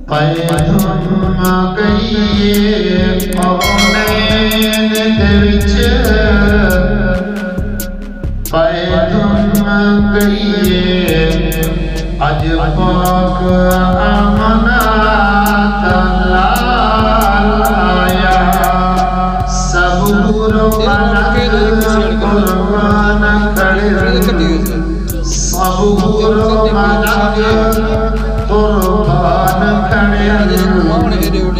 पैधुम गईए कौनैन दे विच पैधुम गईए अज पाक अमनात लाया सब गुरु कुर्बान खड़े सब गुरु मलक कुर्बान खड़े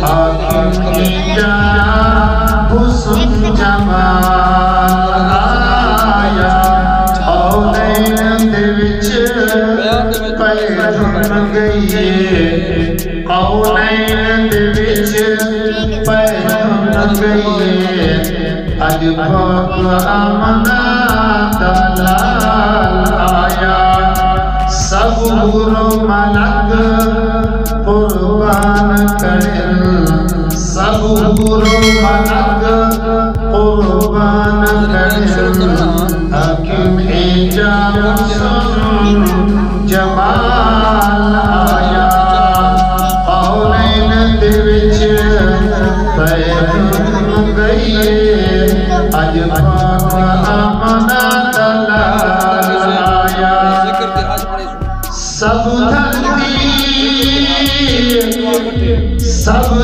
आखिरी हुस्न जमाल आया कौनैन दे विच पैधुम गईए कौनैन दे विच पैधुम गईए अज पाक अमनात लाल आया सब गुरु मलक कुर्बान करे सब गुरु मलक कुर्बान करे आखिरी जमाल आया कौनैन दे विच पैधुम गईए अज पाक अमनात लाल आया सब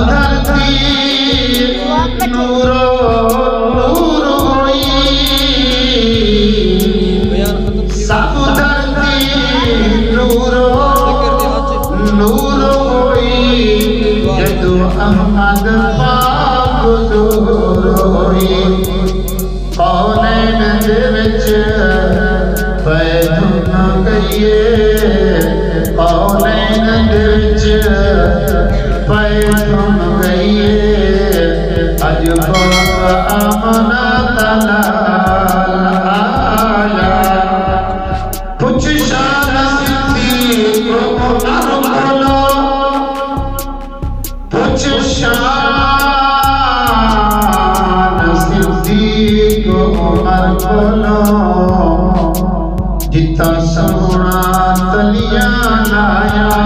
धरती नूरो नूर होई सब धरती नूरो नूर होई जदू अहमद पाक दूर होई कौनैन दे विच पैधुम गईए कौनैन दे विच पैधुम गईए अज पाक अमनात लाल आया कुछ शान सिद्दीक़ उमर बोलो कुछ शान सिद्दीक़ उमर बोलो जिता सोना तलिया लाया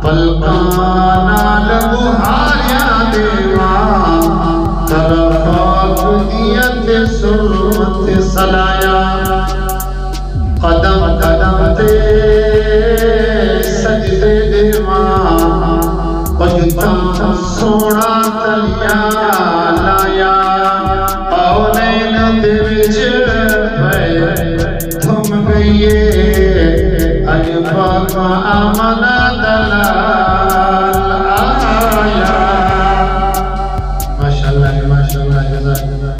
पलकां नाल बुहारिया देवा तरफ दिया ते सुरमत सलाया कदम कदम ते सजदे देवा जिता सोना तलिया लाया कौनैन दे विच पैधुम गईए अज पाक अमनात लाल आया माशाअल्लाह माशाअल्लाह जज़ाकल्लाह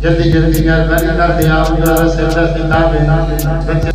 जल्दी जल्दी मेहरबानी कर दे आप जरा से किताब